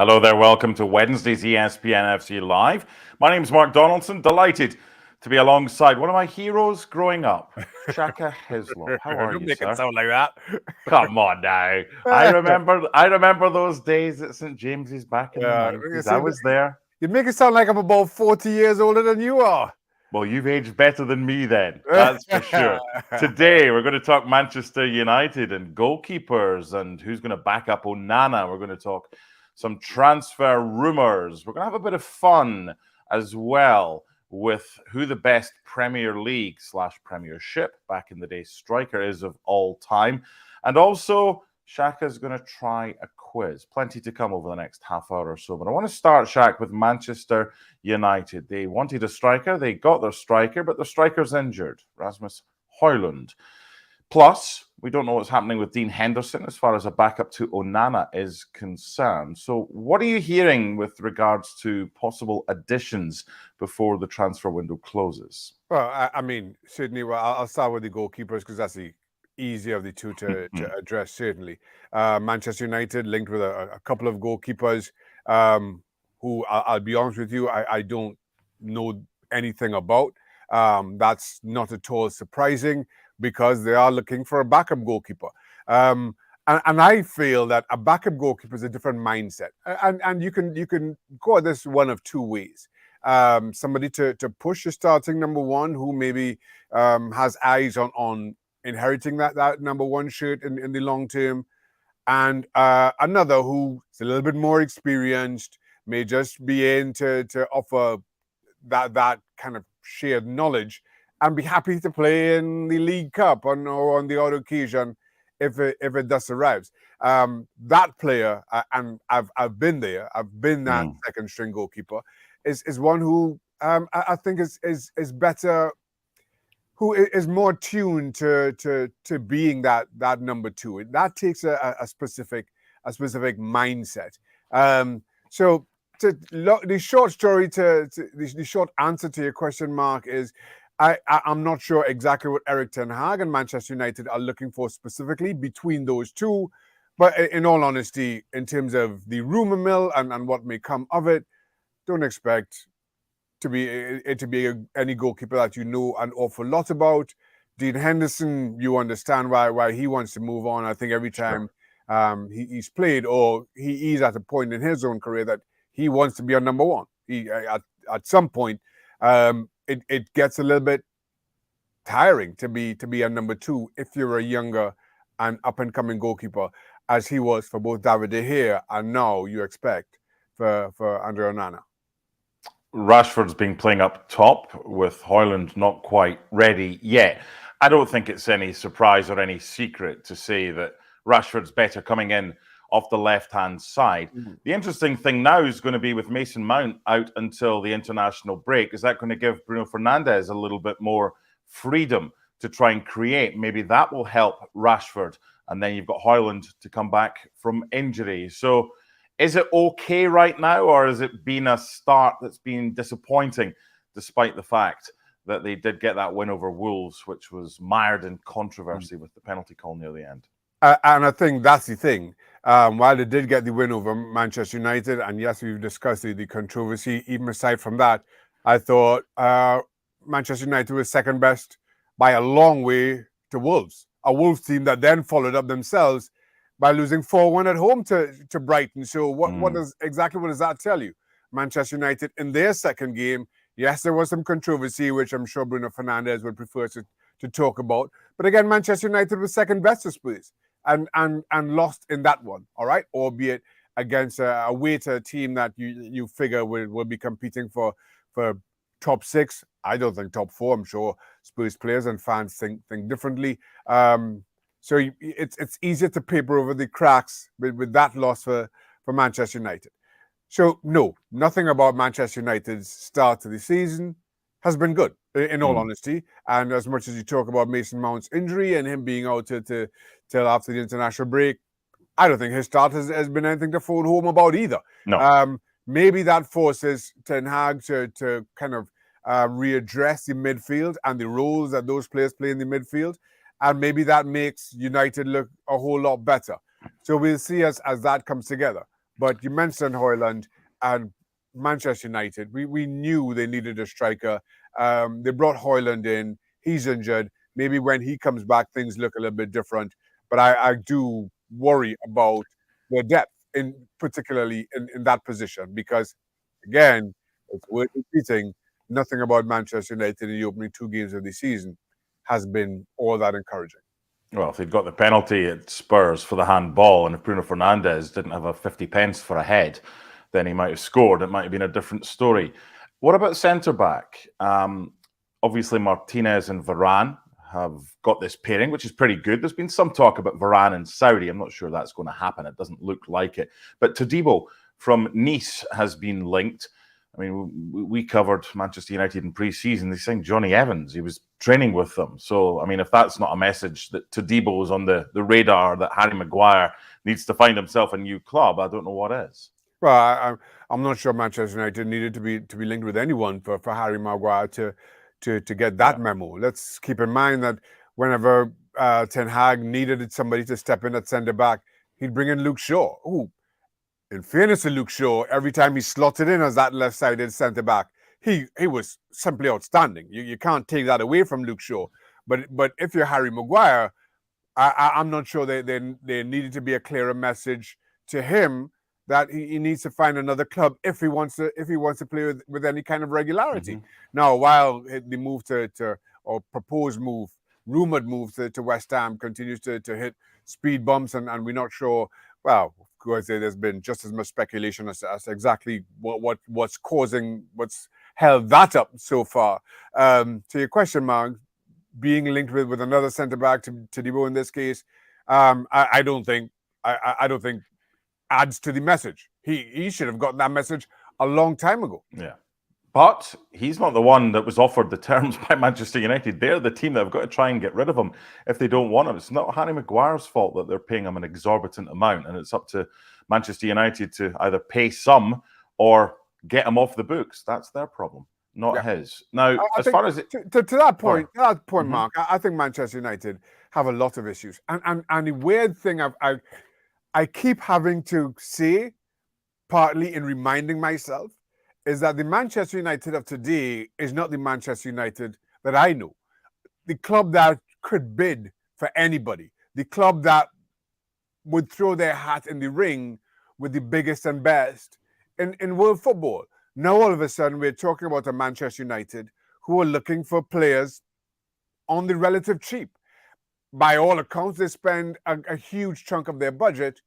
Hello there, welcome to Wednesday's ESPNFC Live. My name's Mark Donaldson, delighted to be alongside one of my heroes growing up, Shaka Hislop. How are Don't you, make sir? it sound like that. Come on now. I remember those days at St. James's back in the 90s. I was there. You make it sound like I'm about 40 years older than you are. Well, you've aged better than me then, that's for sure. Today, we're going to talk Manchester United and goalkeepers and who's going to back up Onana. We're going to talk some transfer rumors. We're going to have a bit of fun as well with who the best Premier League / Premiership back in the day striker is of all time. And also, Shaka's going to try a quiz. Plenty to come over the next half hour or so. But I want to start, Shaq, with Manchester United. They wanted a striker. They got their striker, but the striker's injured, Rasmus Højlund. Plus, we don't know what's happening with Dean Henderson as far as a backup to Onana is concerned. So what are you hearing with regards to possible additions before the transfer window closes? Well, I mean, certainly, I'll start with the goalkeepers because that's the easier of the two to address, certainly. Manchester United linked with a couple of goalkeepers who, I'll be honest with you, I don't know anything about. That's not at all surprising because they are looking for a backup goalkeeper. And I feel that a backup goalkeeper is a different mindset. And you can go at this one of two ways. Somebody to push the starting number one who maybe has eyes on inheriting that number one shirt in the long term, and another who's a little bit more experienced, may just be in to offer that kind of shared knowledge and be happy to play in the League Cup or on the odd occasion if it thus arrives. That player, and I've been there, I've been that second string goalkeeper, is one who I think is better, who is more tuned to being that number two. That takes a specific mindset. So the short story the short answer to your question, Mark, is I'm not sure exactly what Erik ten Hag and Manchester United are looking for specifically between those two. But in all honesty, in terms of the rumor mill and what may come of it, don't expect to be any goalkeeper that you know an awful lot about. Dean Henderson, you understand why he wants to move on. I think every time he's played, or he is at a point in his own career that he wants to be a number one. At some point, it gets a little bit tiring to be a number two if you're a younger and up and coming goalkeeper, as he was for both David De Gea and now you expect for Andre Onana. Rashford's been playing up top with Højlund not quite ready yet. I don't think it's any surprise or any secret to say that Rashford's better coming in off the left-hand side. The interesting thing now is going to be with Mason Mount out until the international break. Is that going to give Bruno Fernandes a little bit more freedom to try and create? Maybe that will help Rashford. And then you've got Højlund to come back from injury. So is it okay right now, or has it been a start that's been disappointing, despite the fact that they did get that win over Wolves, which was mired in controversy with the penalty call near the end? And I think that's the thing. While they did get the win over Manchester United, and yes, we've discussed the controversy, even aside from that, I thought Manchester United was second best by a long way to Wolves. A Wolves team that then followed up themselves by losing 4-1 at home to Brighton. So what does that tell you? Manchester United in their second game, yes, there was some controversy, which I'm sure Bruno Fernandes would prefer to talk about. But again, Manchester United was second best to Spurs and lost in that one, all right? Albeit against a waiter team that you figure will be competing for top six. I don't think top four. I'm sure Spurs players and fans think differently. So it's easier to paper over the cracks with that loss for Manchester United. So no, nothing about Manchester United's start to the season has been good, in all honesty. And as much as you talk about Mason Mount's injury and him being out till after the international break, I don't think his start has been anything to phone home about either. No. Maybe that forces Ten Hag to kind of readdress the midfield and the roles that those players play in the midfield. And maybe that makes United look a whole lot better. So we'll see as that comes together. But you mentioned Højlund and Manchester United. We knew they needed a striker. They brought Højlund in. He's injured. Maybe when he comes back, things look a little bit different. But I do worry about their depth, particularly in that position, because again, it's worth repeating. Nothing about Manchester United in the opening 2 games of the season has been all that encouraging. Well, if they'd got the penalty at Spurs for the handball, and if Bruno Fernandes didn't have a 50 pence for a head, then he might have scored. It might have been a different story. What about centre back? Obviously, Martinez and Varane have got this pairing, which is pretty good. There's been some talk about Varane and Saudi. I'm not sure that's going to happen. It doesn't look like it. But Todibo from Nice has been linked. I mean, we covered Manchester United in pre-season. They signed Johnny Evans. He was training with them. So, I mean, if that's not a message that Todibo is on the radar, that Harry Maguire needs to find himself a new club, I don't know what is. Well, I'm not sure Manchester United needed to be linked with anyone for Harry Maguire to get that memo. Let's keep in mind that whenever Ten Hag needed somebody to step in at centre back, he'd bring in Luke Shaw. Who, in fairness to Luke Shaw, every time he slotted in as that left-sided centre back, he was simply outstanding. You can't take that away from Luke Shaw. But if you're Harry Maguire, I'm not sure there needed to be a clearer message to him that he needs to find another club if he wants to play with any kind of regularity. Mm-hmm. Now, while the move or proposed move, rumored move to West Ham continues to hit speed bumps, and we're not sure. Well, of course, there's been just as much speculation as exactly what's held that up so far. To your question, Mark, being linked with another centre back to Todibo in this case, I don't think adds to the message. He should have gotten that message a long time ago. Yeah. But he's not the one that was offered the terms by Manchester United. They're the team that have got to try and get rid of him if they don't want him. It's not Harry Maguire's fault that they're paying him an exorbitant amount, and it's up to Manchester United to either pay some or get him off the books. That's their problem, not his. Now, to that point, mm-hmm. Mark, I think Manchester United have a lot of issues, and the weird thing I keep having to say, partly in reminding myself, is that the Manchester United of today is not the Manchester United that I know. The club that could bid for anybody. The club that would throw their hat in the ring with the biggest and best in world football. Now, all of a sudden, we're talking about a Manchester United who are looking for players on the relative cheap. By all accounts, they spend a huge chunk of their budget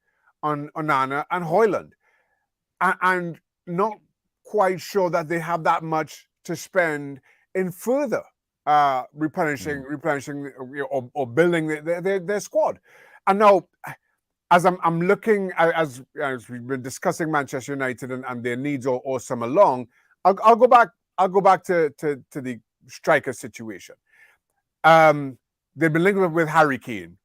on Onana and Højlund. And not quite sure that they have that much to spend in further replenishing or building their squad. And now, as I'm looking, as we've been discussing Manchester United and their needs all summer long, I'll go back to the striker situation. They've been linked with Harry Kane.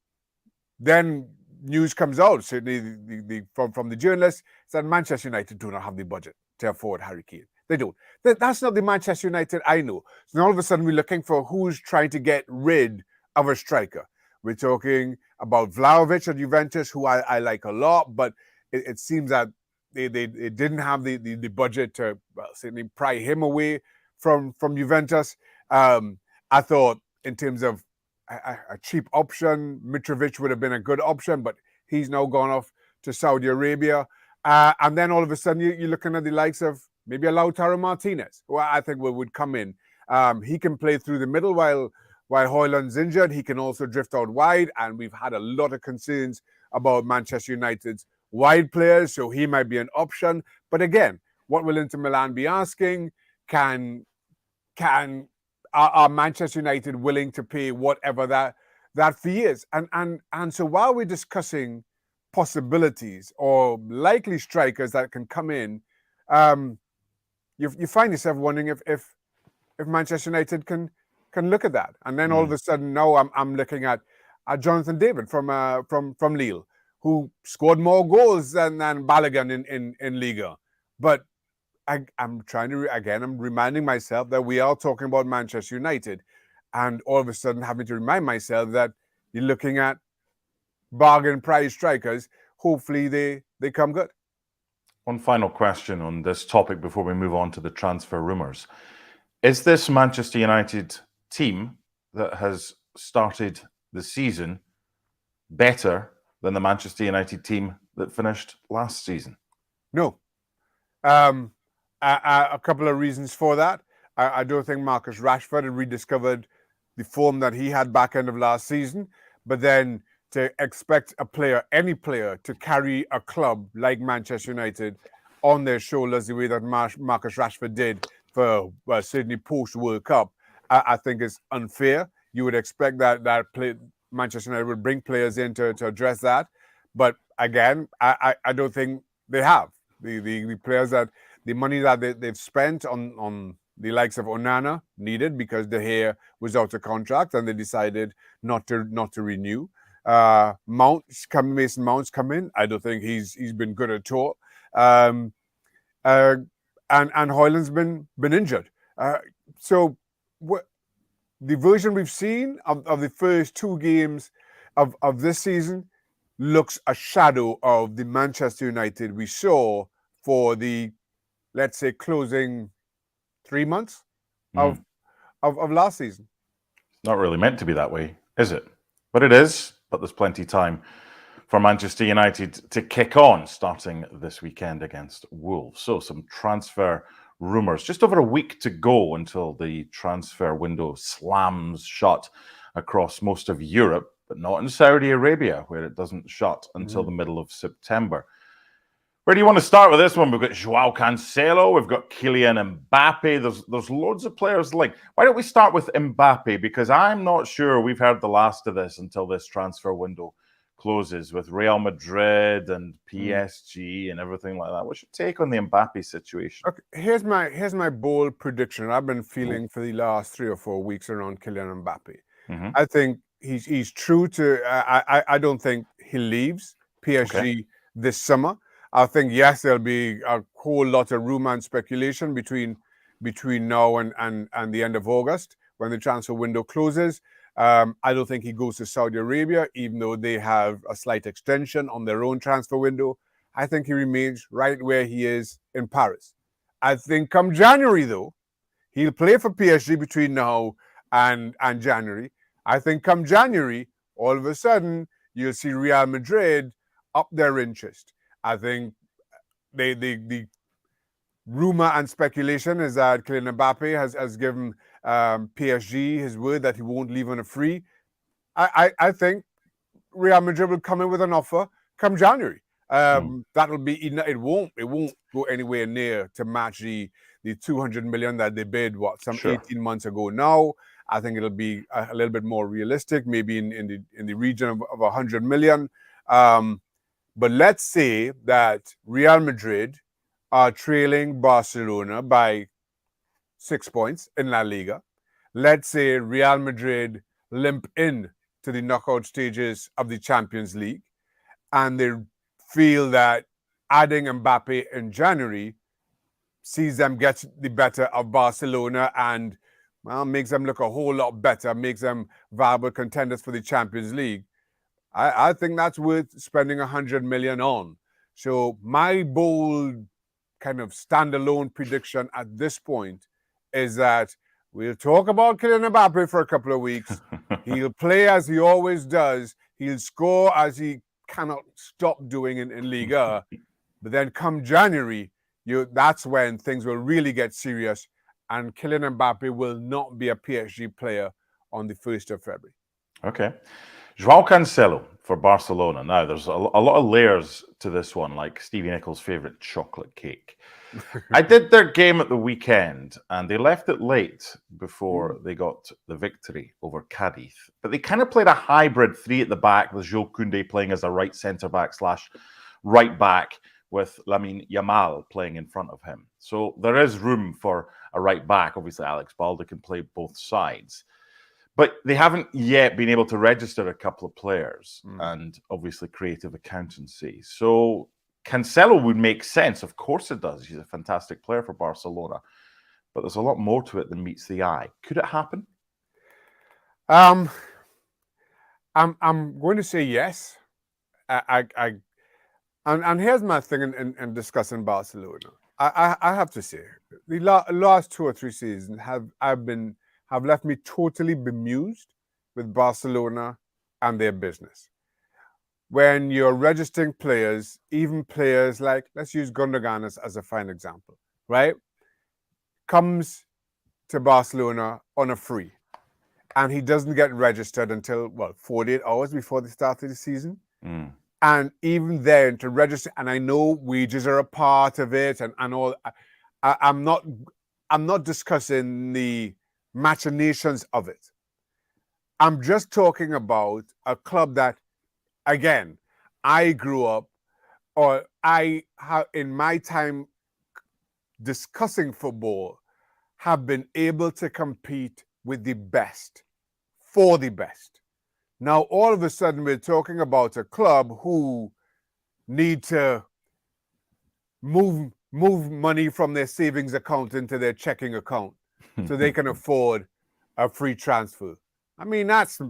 Then news comes out, certainly from the journalists, that Manchester United do not have the budget to afford Harry Kane. They don't. That's not the Manchester United I know. So now all of a sudden we're looking for who's trying to get rid of a striker. We're talking about Vlahovic at Juventus, who I like a lot, but it seems that they didn't have the budget to certainly pry him away from Juventus. I thought in terms of a cheap option, Mitrovic would have been a good option, but he's now gone off to Saudi Arabia. And then all of a sudden you're looking at the likes of maybe a Lautaro Martinez, who I think would come in. He can play through the middle while Højlund's injured. He can also drift out wide, and we've had a lot of concerns about Manchester United's wide players, so he might be an option. But again, what will Inter Milan be asking? Are Manchester United willing to pay whatever that fee is? And so while we're discussing possibilities or likely strikers that can come in, you find yourself wondering if Manchester United can look at that. And then all of a sudden, now I'm looking at Jonathan David from Lille, who scored more goals than Balogun in Liga. But I'm reminding myself that we are talking about Manchester United, and all of a sudden having to remind myself that you're looking at bargain price strikers. Hopefully they come good. One final question on this topic before we move on to the transfer rumours. Is this Manchester United team that has started the season better than the Manchester United team that finished last season? No. A couple of reasons for that. I don't think Marcus Rashford had rediscovered the form that he had back end of last season. But then to expect a player, any player, to carry a club like Manchester United on their shoulders the way that Marcus Rashford did for certainly post-World Cup, I think is unfair. You would expect that Manchester United would bring players in to address that. But again, I don't think they have. The players that the money that they've spent on the likes of Onana needed because De Gea was out of contract and they decided not to renew. Mason Mount's come in. I don't think he's been good at all. And Højlund's been injured. So the version we've seen of the first two games of this season looks a shadow of the Manchester United we saw for the, let's say, closing 3 months of last season. It's not really meant to be that way, is it? But it is. But there's plenty of time for Manchester United to kick on starting this weekend against Wolves. So some transfer rumours. Just over a week to go until the transfer window slams shut across most of Europe, but not in Saudi Arabia, where it doesn't shut until the middle of September. Where do you want to start with this one? We've got Joao Cancelo, we've got Kylian Mbappe. There's loads of players like. Why don't we start with Mbappe? Because I'm not sure we've heard the last of this until this transfer window closes with Real Madrid and PSG and everything like that. What's your take on the Mbappe situation? Okay, here's my bold prediction. I've been feeling for the last 3 or 4 weeks around Kylian Mbappe. I think he's true to. I don't think he leaves PSG this summer. I think, yes, there'll be a whole lot of rumor and speculation between now and the end of August when the transfer window closes. I don't think he goes to Saudi Arabia, even though they have a slight extension on their own transfer window. I think he remains right where he is in Paris. I think come January, though, he'll play for PSG between now and January. I think come January, all of a sudden, you'll see Real Madrid up their interest. I think the rumor and speculation is that Kylian Mbappe has given PSG his word that he won't leave on a free. I think Real Madrid will come in with an offer come January. That'll be it won't go anywhere near to match the 200 million that they bid 18 months ago. Now I think it'll be a little bit more realistic, maybe in the region of 100 million. But let's say that Real Madrid are trailing Barcelona by 6 points in La Liga. Let's say Real Madrid limp in to the knockout stages of the Champions League, and they feel that adding Mbappe in January sees them get the better of Barcelona and makes them look a whole lot better, makes them viable contenders for the Champions League. I think that's worth spending 100 million on. So my bold kind of standalone prediction at this point is that we'll talk about Kylian Mbappe for a couple of weeks. He'll play as he always does. He'll score as he cannot stop doing in Liga. But then come January, that's when things will really get serious. And Kylian Mbappe will not be a PSG player on the 1st of February. Okay. Joao Cancelo for Barcelona. Now, there's a lot of layers to this one, like Stevie Nichol's favourite chocolate cake. I did their game at the weekend, and they left it late before they got the victory over Cadiz. But they kind of played a hybrid 3 at the back, with Jules Koundé playing as a right centre-back / right back, with Lamine Yamal playing in front of him. So there is room for a right back. Obviously, Alex Balde can play both sides. But they haven't yet been able to register a couple of players and obviously creative accountancy. So Cancelo would make sense. Of course it does. He's a fantastic player for Barcelona. But there's a lot more to it than meets the eye. Could it happen? I'm going to say yes. I'm And here's my thing in discussing Barcelona. I have to say, the last 2 or 3 seasons have left me totally bemused with Barcelona and their business. When you're registering players, even players like, let's use Gundogan as a fine example, right? Comes to Barcelona on a free, and he doesn't get registered until, 48 hours before the start of the season. Mm. And even then, to register, and I know wages are a part of it, and all. I'm not discussing the machinations of it. I'm just talking about a club that, again, I grew up, or I have in my time discussing football, have been able to compete with the best, for the best. Now, all of a sudden, we're talking about a club who need to move money from their savings account into their checking account so they can afford a free transfer. I mean, that's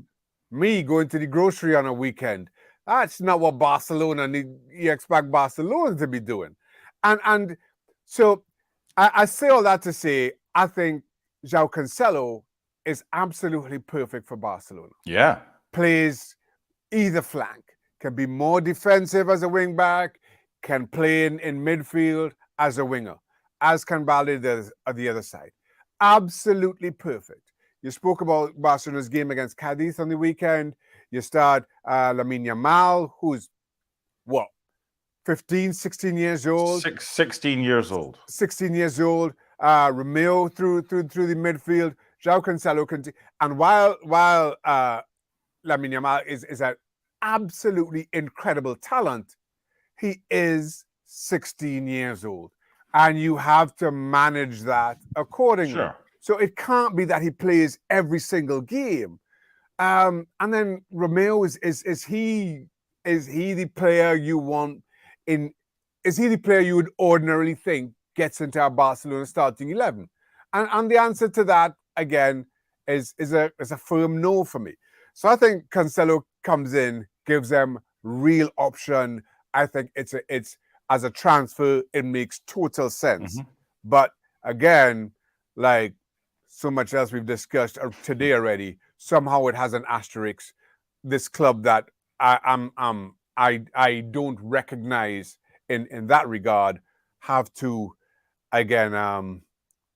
me going to the grocery on a weekend. That's not what Barcelona need. You expect Barcelona to be doing. And so I say all that to say, I think João Cancelo is absolutely perfect for Barcelona. Yeah. Plays either flank, can be more defensive as a wing back, can play in midfield as a winger, as can Balde at the other side. Absolutely perfect. You spoke about Barcelona's game against Cadiz on the weekend. You start Lamine Yamal, who's, 15, 16 years old? 16 years old. 16 years old. Romeo through the midfield. João Cancelo and while Lamine Yamal is an absolutely incredible talent, he is 16 years old, and you have to manage that accordingly. Sure. So it can't be that he plays every single game. And then Romeo is he the player you want in? Is he the player you would ordinarily think gets into our Barcelona starting 11? And the answer to that again is a firm no for me. So I think Cancelo comes in, gives them real option. I think it's as a transfer, it makes total sense. Mm-hmm. But again, like so much else we've discussed today already, somehow it has an asterisk. This club that I don't recognize in that regard have to again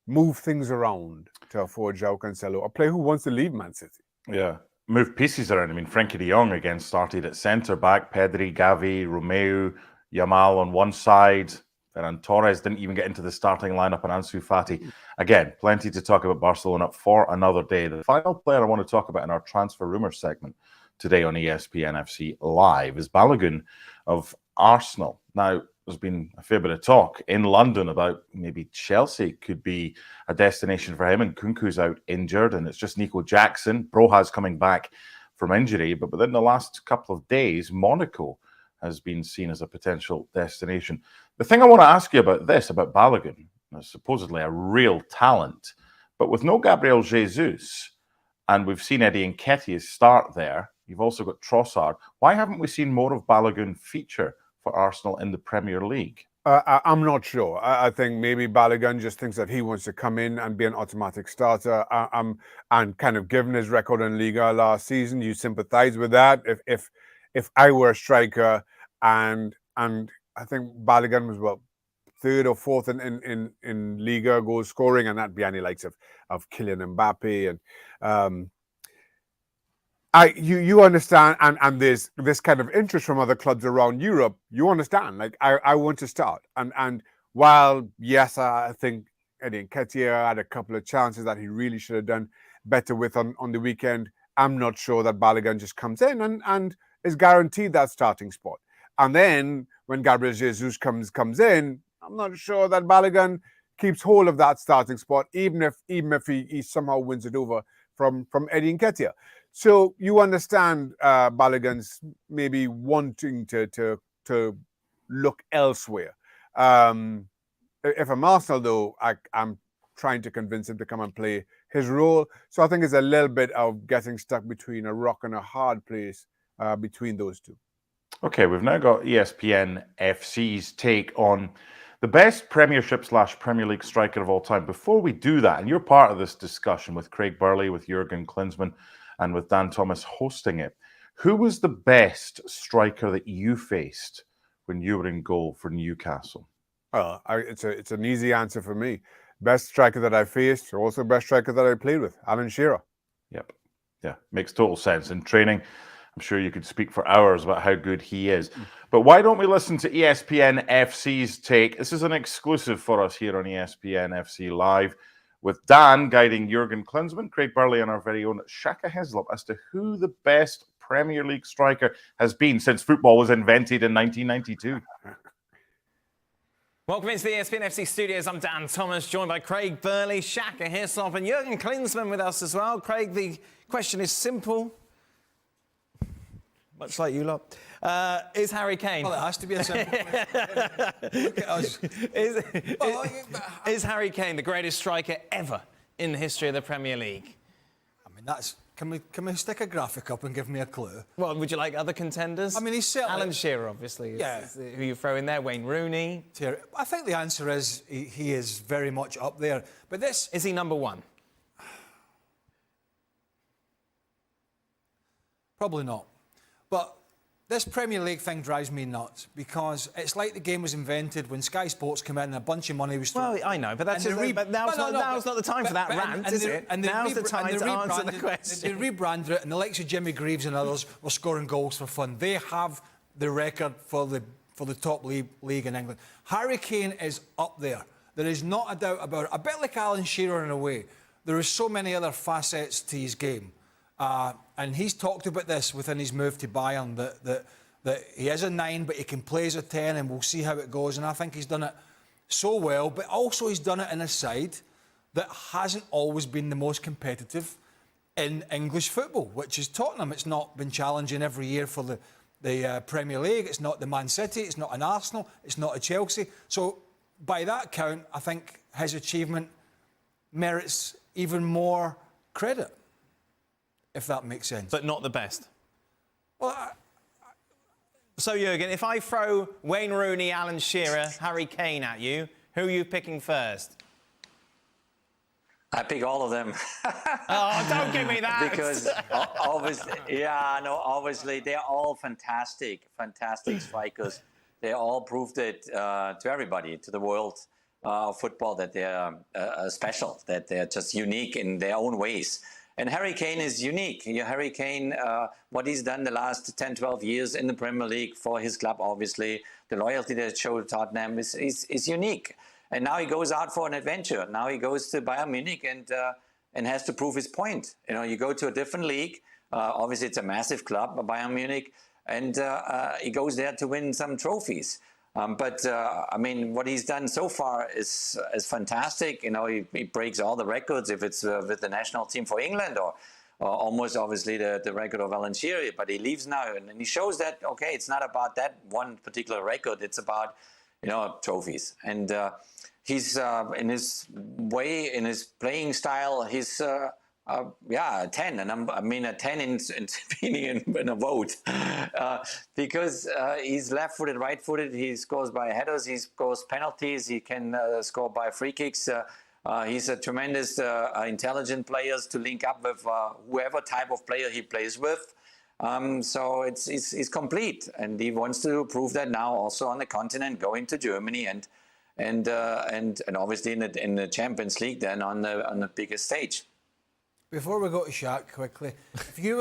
move things around to afford João Cancelo, a player who wants to leave Man City. Yeah. Move pieces around. I mean, Frankie de Jong again started at centre back. Pedri, Gavi, Romeo, Yamal on one side. Ferran Torres didn't even get into the starting lineup, and Ansu Fati. Again, plenty to talk about Barcelona for another day. The final player I want to talk about in our transfer rumours segment today on ESPN FC Live is Balogun of Arsenal. Now, there's been a fair bit of talk in London about maybe Chelsea could be a destination for him, and Kunku's out injured, and it's just Nico Jackson. Broja's coming back from injury, but within the last couple of days, Monaco has been seen as a potential destination. The thing I want to ask you about Balogun, supposedly a real talent, but with no Gabriel Jesus, and we've seen Eddie Nketiah start there, you've also got Trossard. Why haven't we seen more of Balogun feature for Arsenal in the Premier League? I'm not sure. I think maybe Balogun just thinks that he wants to come in and be an automatic starter. And kind of given his record in Liga last season, you sympathise with that. If I were a striker, and I think Balogun was third or fourth in Liga goal scoring, and that'd be any likes of Kylian Mbappe and. You understand, and there's this kind of interest from other clubs around Europe. You understand, like I want to start, and while yes, I think Eddie Nketiah had a couple of chances that he really should have done better with on the weekend. I'm not sure that Balogun just comes in and is guaranteed that starting spot. And then when Gabriel Jesus comes in, I'm not sure that Balogun keeps hold of that starting spot, even if he somehow wins it over from Eddie Nketiah. So you understand Balogun's maybe wanting to look elsewhere. If I'm Arsenal, though, I'm trying to convince him to come and play his role. So I think it's a little bit of getting stuck between a rock and a hard place between those two. Okay, we've now got ESPN FC's take on the best Premiership/Premier League striker of all time. Before we do that, and you're part of this discussion with Craig Burley, with Jurgen Klinsmann, and with Dan Thomas hosting it, who was the best striker that you faced when you were in goal for Newcastle? Well, it's an easy answer for me. Best striker that I faced, also best striker that I played with, Alan Shearer. Yep. Yeah, makes total sense. In training, I'm sure you could speak for hours about how good he is. But why don't we listen to ESPN FC's take? This is an exclusive for us here on ESPN FC Live, with Dan guiding Jurgen Klinsmann, Craig Burley, and our very own Shaka Hislop as to who the best Premier League striker has been since football was invented in 1992. Welcome into the ESPN FC studios. I'm Dan Thomas, joined by Craig Burley, Shaka Hislop, and Jurgen Klinsmann with us as well. Craig, the question is simple, much like you lot. Is Harry Kane... Well, it has to be a simple question. Look at us. Is Harry Kane the greatest striker ever in the history of the Premier League? I mean, that's... Can we stick a graphic up and give me a clue? Well, would you like other contenders? I mean, he's certainly... Alan Shearer, obviously, is who you throw in there. Wayne Rooney. I think the answer is he is very much up there. But this... Is he number one? Probably not. But this Premier League thing drives me nuts because it's like the game was invented when Sky Sports came in and a bunch of money was thrown. Well, I know, but that's but now's not the time for that rant, is it? Now's the time to answer the question. They rebranded it, and the likes of Jimmy Greaves and others were scoring goals for fun. They have the record for the top league in England. Harry Kane is up there. There is not a doubt about it. A bit like Alan Shearer in a way. There are so many other facets to his game. And he's talked about this within his move to Bayern, that he is a 9, but he can play as a 10, and we'll see how it goes. And I think he's done it so well, but also he's done it in a side that hasn't always been the most competitive in English football, which is Tottenham. It's not been challenging every year for the Premier League. It's not the Man City. It's not an Arsenal. It's not a Chelsea. So by that count, I think his achievement merits even more credit, if that makes sense. But not the best. Well, So, Jurgen, if I throw Wayne Rooney, Alan Shearer, Harry Kane at you, who are you picking first? I pick all of them. Oh, don't give me that! Because obviously they're all fantastic strikers. They all proved it to everybody, to the world of football, that they're special, that they're just unique in their own ways. And Harry Kane is unique. Harry Kane, what he's done the last 10, 12 years in the Premier League for his club, obviously, the loyalty that showed Tottenham is unique. And now he goes out for an adventure. Now he goes to Bayern Munich and has to prove his point. You know, you go to a different league. Obviously, it's a massive club, Bayern Munich, and he goes there to win some trophies. I mean, what he's done so far is fantastic. You know, he breaks all the records, if it's with the national team for England or almost obviously the record of Alan Shearer. But he leaves now, and he shows that, okay, it's not about that one particular record. It's about, you know, trophies. And he's in his way, in his playing style, he's a 10, and I mean a 10 in a vote, because he's left-footed, right-footed. He scores by headers, he scores penalties, he can score by free kicks. He's a tremendous, intelligent player to link up with whoever type of player he plays with. So he's complete, and he wants to prove that now also on the continent, going to Germany and obviously in the Champions League, then on the biggest stage. Before we go to Shaq, quickly, if you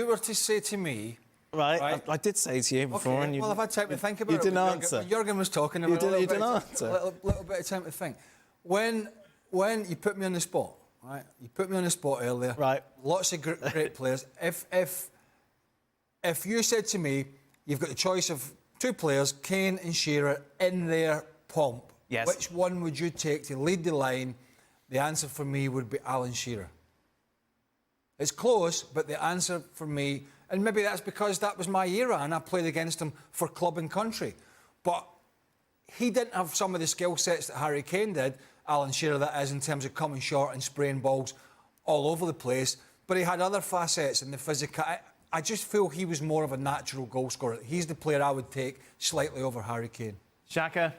were to say to me, right? I did say to you before, okay, and you... Well, I've had time to think about it. You didn't answer. Jurgen was talking about you didn't answer. A little bit of time to think. When you put me on the spot, right? You put me on the spot earlier. Right. Lots of great players. If you said to me, you've got the choice of two players, Kane and Shearer, in their pomp, yes, which one would you take to lead the line? The answer for me would be Alan Shearer. It's close, but the answer for me, and maybe that's because that was my era and I played against him for club and country, but he didn't have some of the skill sets that Harry Kane did, Alan Shearer that is, in terms of coming short and spraying balls all over the place, but he had other facets in the physical. I just feel he was more of a natural goal scorer. He's the player I would take slightly over Harry Kane. Shaka?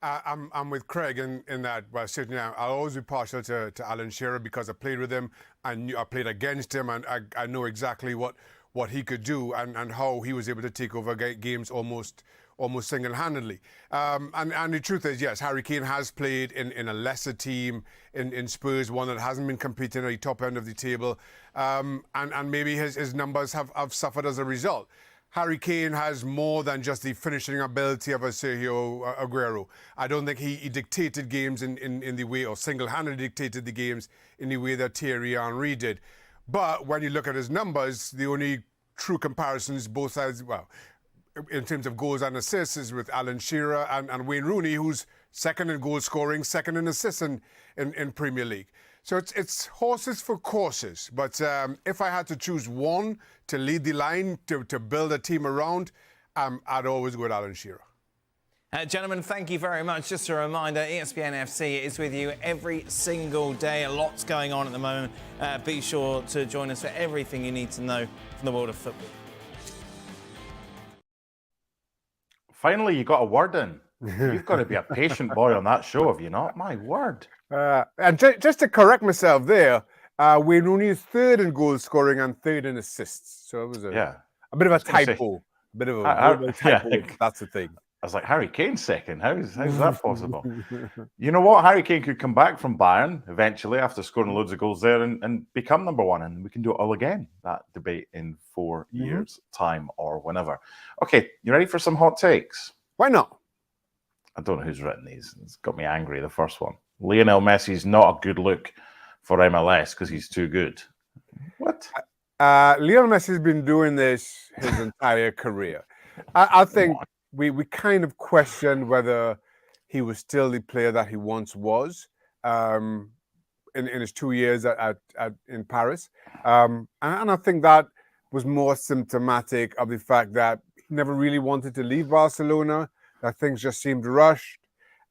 I'm with Craig in that. Well, certainly I'll always be partial to Alan Shearer because I played with him and I played against him, and I know exactly what he could do and how he was able to take over games almost single-handedly. And the truth is, yes, Harry Kane has played in a lesser team in Spurs, one that hasn't been competing at the top end of the table, and maybe his numbers have suffered as a result. Harry Kane has more than just the finishing ability of a Sergio Aguero. I don't think he dictated games in the way, or single-handedly dictated the games in the way that Thierry Henry did. But when you look at his numbers, the only true comparisons, both sides, well, in terms of goals and assists, is with Alan Shearer and Wayne Rooney, who's second in goal scoring, second in assists in Premier League. So it's horses for courses. But if I had to choose one to lead the line, to build a team around, I'd always go with Alan Shearer. Gentlemen, thank you very much. Just a reminder, ESPN FC is with you every single day. A lot's going on at the moment. Be sure to join us for everything you need to know from the world of football. Finally, you got a word in. You've got to be a patient boy on that show, have you not? My word. And just to correct myself there, Wayne Rooney is third in goal scoring and third in assists. So it was a bit of a typo. A bit of a typo. Yeah. That's the thing. I was like, Harry Kane's second. How's that possible? You know what? Harry Kane could come back from Bayern eventually after scoring loads of goals there and become number one. And we can do it all again, that debate in 4 years' time or whenever. Okay, you ready for some hot takes? Why not? I don't know who's written these. It's got me angry, the first one. Lionel Messi's not a good look for MLS because he's too good. What? Lionel Messi's been doing this his entire career. I think we kind of questioned whether he was still the player that he once was in his 2 years in Paris. And I think that was more symptomatic of the fact that he never really wanted to leave Barcelona, that things just seemed rushed.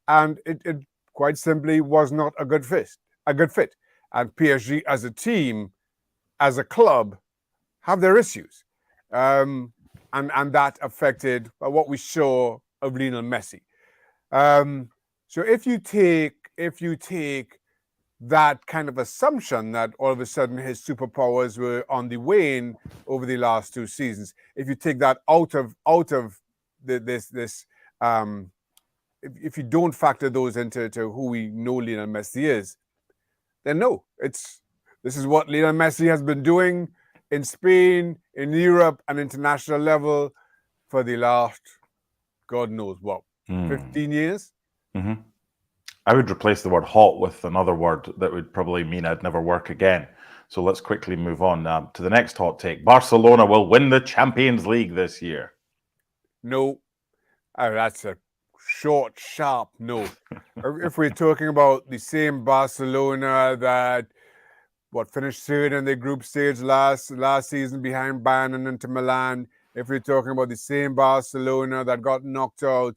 And it quite simply was not a good fit. And PSG as a team, as a club, have their issues. And that affected what we saw of Lionel Messi. So if you take that kind of assumption that all of a sudden his superpowers were on the wane over the last 2 seasons, if you take that out of this, if you don't factor those into who we know Lionel Messi is, then no, this is what Lionel Messi has been doing in Spain, in Europe, and international level for the last, God knows what, 15 years? Mm-hmm. I would replace the word hot with another word that would probably mean I'd never work again. So let's quickly move on to the next hot take. Barcelona will win the Champions League this year. No. Oh, that's a short, sharp no. If we're talking about the same Barcelona that finished third in the group stage last season behind Bayern and Inter Milan, if we're talking about the same Barcelona that got knocked out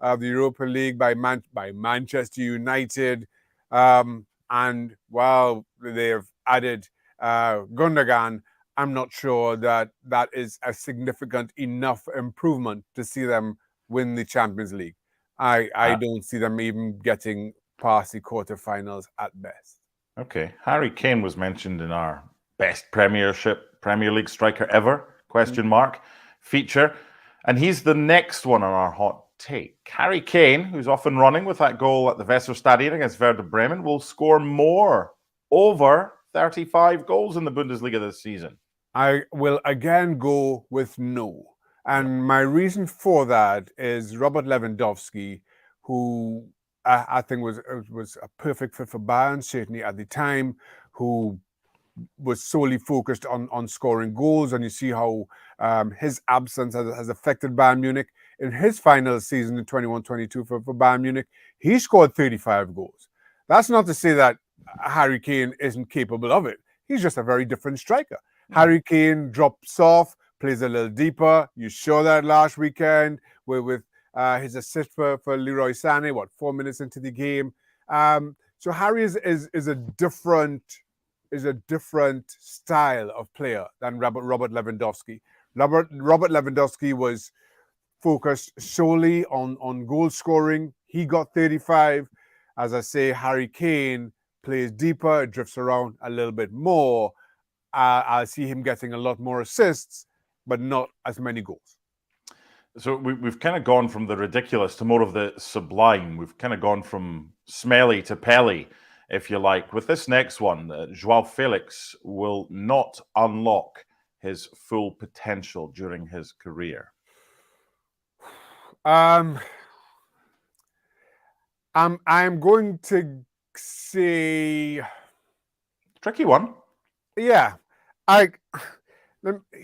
of the Europa League by Manchester United, and while they have added Gundogan, I'm not sure that is a significant enough improvement to see them win the Champions League. I don't see them even getting past the quarterfinals at best. Okay. Harry Kane was mentioned in our best Premier League striker ever, feature. And he's the next one on our hot take. Harry Kane, who's off and running with that goal at the Weserstadion against Werder Bremen, will score over 35 goals in the Bundesliga this season. I will again go with no. And my reason for that is Robert Lewandowski, who I think was a perfect fit for Bayern, certainly at the time, who was solely focused on scoring goals. And you see how his absence has affected Bayern Munich. In his final season in 21-22 for Bayern Munich, he scored 35 goals. That's not to say that Harry Kane isn't capable of it. He's just a very different striker. Harry Kane drops off, plays a little deeper. You saw that last weekend with his assist for Leroy Sané, 4 minutes into the game. So Harry is a different is a different style of player than Robert Lewandowski. Robert Lewandowski was focused solely on goal scoring. He got 35. As I say, Harry Kane plays deeper, drifts around a little bit more. I see him getting a lot more assists, but not as many goals. So we've kind of gone from the ridiculous to more of the sublime. We've kind of gone from smelly to Pelly, if you like. With this next one, Joao Felix will not unlock his full potential during his career. I'm going to say, Tricky one. yeah,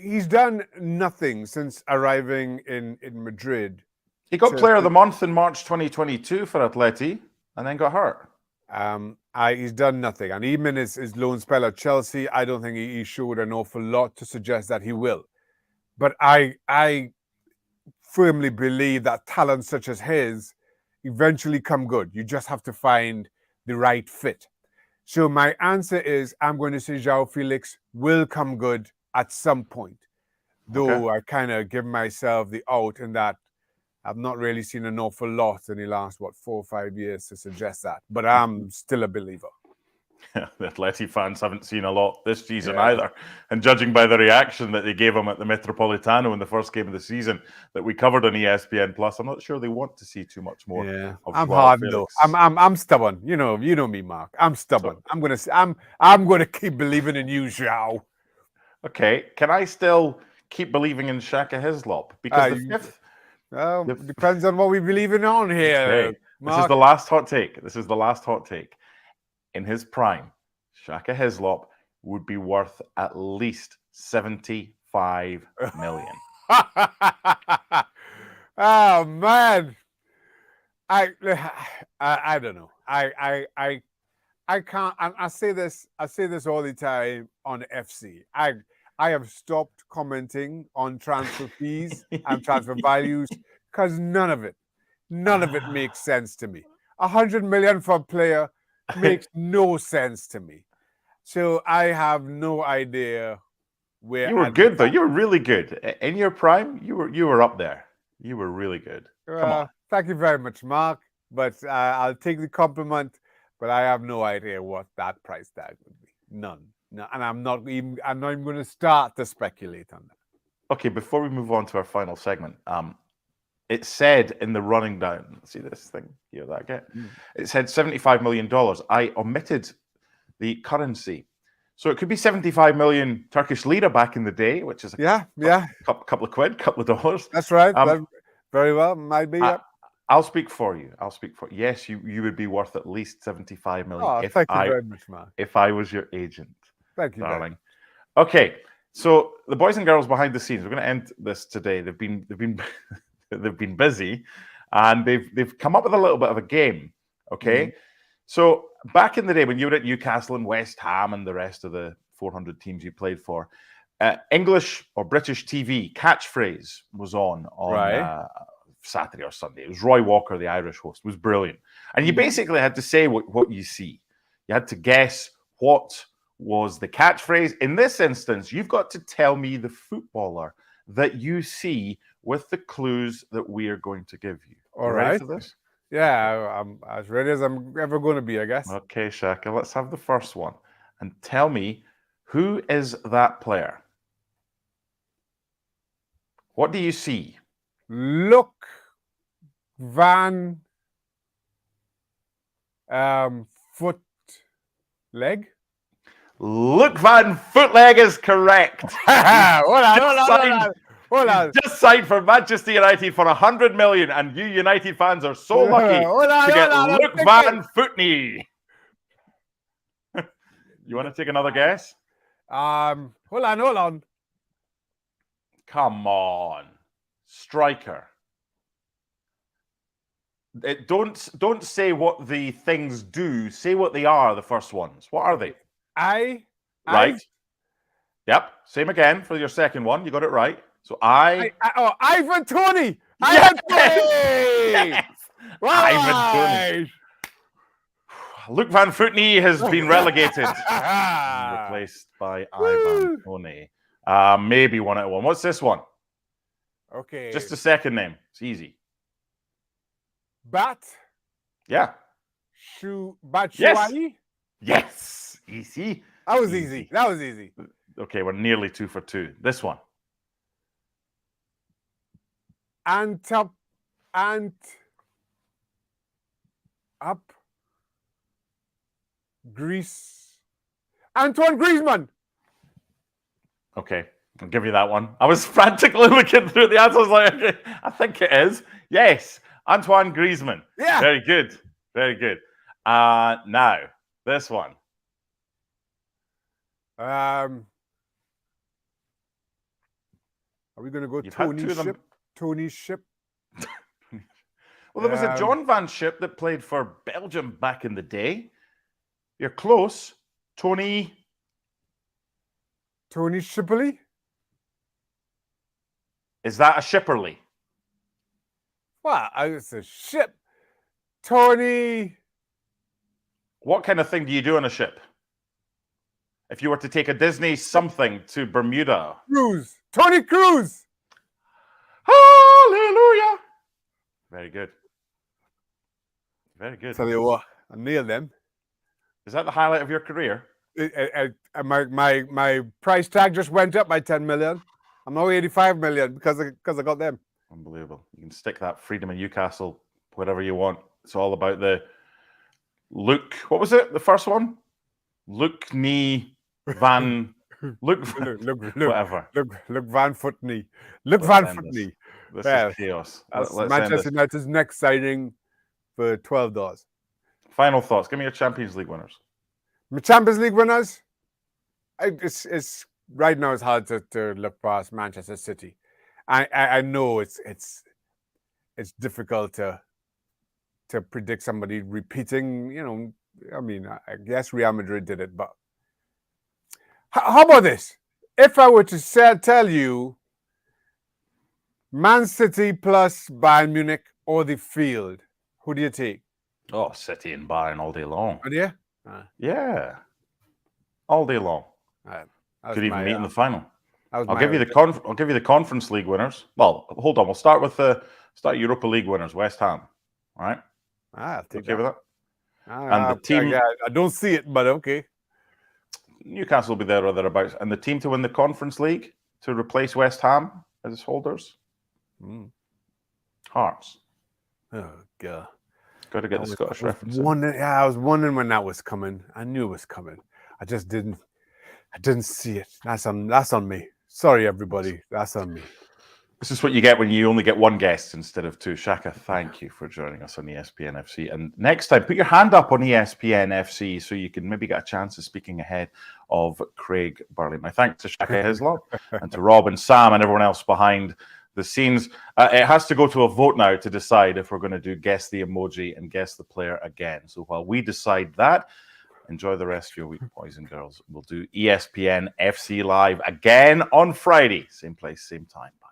he's done nothing since arriving in Madrid. He got Player of the Month in March 2022 for Atleti, and then got hurt. He's done nothing, and even his loan spell at Chelsea, I don't think he showed an awful lot to suggest that he will. But I firmly believe that talent such as his eventually come good. You just have to find the right fit. So my answer is I'm going to say Joao Felix will come good at some point, though I kind of give myself the out in that I've not really seen an awful lot in the last, 4 or 5 years to suggest that. But I'm still a believer. The Atleti fans haven't seen a lot this season either. And judging by the reaction that they gave him at the Metropolitano in the first game of the season that we covered on ESPN Plus, I'm not sure they want to see too much more. Yeah, of I'm Joao hard Felix. though. I'm stubborn. You know me, Mark. I'm stubborn. I'm gonna keep believing in you, Joao. Okay, can I still keep believing in Shaka Hislop? Because the fifth. Depends on what we believe in on here. Okay. This is the last hot take. In his prime, Shaka Hislop would be worth at least 75 million. Oh man, I don't know. I can't. I say this all the time on FC. I have stopped commenting on transfer fees and transfer values because none of it makes sense to me. 100 million for a player makes no sense to me. So I have no idea where. You were good though. You were really good in your prime. You were up there. You were really good. Come on. Thank you very much, Mark. But I'll take the compliment. But I have no idea what that price tag would be. None. No, and I'm not even going to start to speculate on that. Okay, before we move on to our final segment, it said in the running down, see this thing here that I get? It said $75 million. I omitted the currency. So it could be 75 million Turkish lira back in the day, which is a couple of quid, couple of dollars. That's right. Very well. Might be. I'll speak for you. Yes, you would be worth at least 75 million. Oh, thank you very much, Mark. If I was your agent. Thank you, darling. Okay, so the boys and girls behind the scenes. We're going to end this today. They've been busy, and they've come up with a little bit of a game. Okay, so back in the day when you were at Newcastle and West Ham and the rest of the 400 teams you played for, English or British TV catchphrase was on Saturday or Sunday. It was Roy Walker, the Irish host. It was brilliant, and you basically had to say what you see. You had to guess what was the catchphrase. In this instance, you've got to tell me the footballer that you see with the clues that we are going to give you. All right. Ready for this? Yeah, I'm as ready as I'm ever going to be, I guess. Okay, Shaka, let's have the first one. And tell me, who is that player? What do you see? Look, Van Foot Leg. Luke Van Footleg is correct. Hold on. Just signed for Manchester United for 100 million, and you United fans are so lucky to get Luke Van Footney. You want to take another guess? Hold on. Come on, striker. Don't say what the things do. Say what they are. The first ones. What are they? Right. Yep. Same again for your second one. You got it right. So Ivan Toney. Yes! Ivan Toney. Luke Van Footney has been relegated. Replaced by Ivan Toney. Maybe 1 out of 1. What's this one? Okay. Just a second name. It's easy. Bat. Yeah. Batshuayi? Yes. Easy. That was easy. That was easy. Okay, we're nearly 2 for 2. This one. Greece. Antoine Griezmann. Okay, I'll give you that one. I was frantically looking through the answers like, okay, I think it is. Yes, Antoine Griezmann. Yeah. Very good. Very good. Now, this one. Are we going to go You've had Tony two of them. Ship? Tony Ship? Well, there was a John Van Schip that played for Belgium back in the day. You're close. Tony Shipperley? Is that a Shipperley? Wow, it's a ship. Tony. What kind of thing do you do on a ship? If you were to take a Disney something to Bermuda. Cruz. Tony Cruz. Hallelujah. Very good. Very good. Tell you what, I nailed them. Is that the highlight of your career? My price tag just went up by 10 million. I'm now 85 million because I got them. Unbelievable. You can stick that Freedom in Newcastle, whatever you want. It's all about the Luke. What was it? The first one? Luke Knee Van. Luke whatever. Luke Van Footney. Luke Van Footney. This Yeah. is chaos. That's Let's end Manchester this. United's next signing for $12. Final thoughts. Give me your Champions League winners. My Champions League winners. It's right now. It's hard to look past Manchester City. I know it's difficult to predict somebody repeating. You know, I mean, I guess Real Madrid did it, but how about this? If I were to tell you Man City plus Bayern Munich or the field, who do you take? Oh, City and Bayern all day long. Oh, yeah. Yeah. All day long. Could even meet in the final. I'll give you the Conference League winners. Well, hold on. We'll start with the Europa League winners, West Ham. All right? I'll take Okay that. with that? And the team I don't see it, but okay. Newcastle will be there or thereabouts. And the team to win the Conference League to replace West Ham as holders? Hearts. Oh God. Got to get the Scottish reference. I was wondering when that was coming. I knew it was coming. I just didn't see it. That's on me. Sorry, everybody. That's on me. This is what you get when you only get one guest instead of two. Shaka, thank you for joining us on ESPN FC. And next time, put your hand up on ESPN FC so you can maybe get a chance of speaking ahead of Craig Burley. My thanks to Shaka Hislop and to Rob and Sam and everyone else behind the scenes. It has to go to a vote now to decide if we're going to do Guess the Emoji and Guess the Player again. So while we decide that, enjoy the rest of your week, boys and girls. We'll do ESPN FC Live again on Friday. Same place, same time. Bye.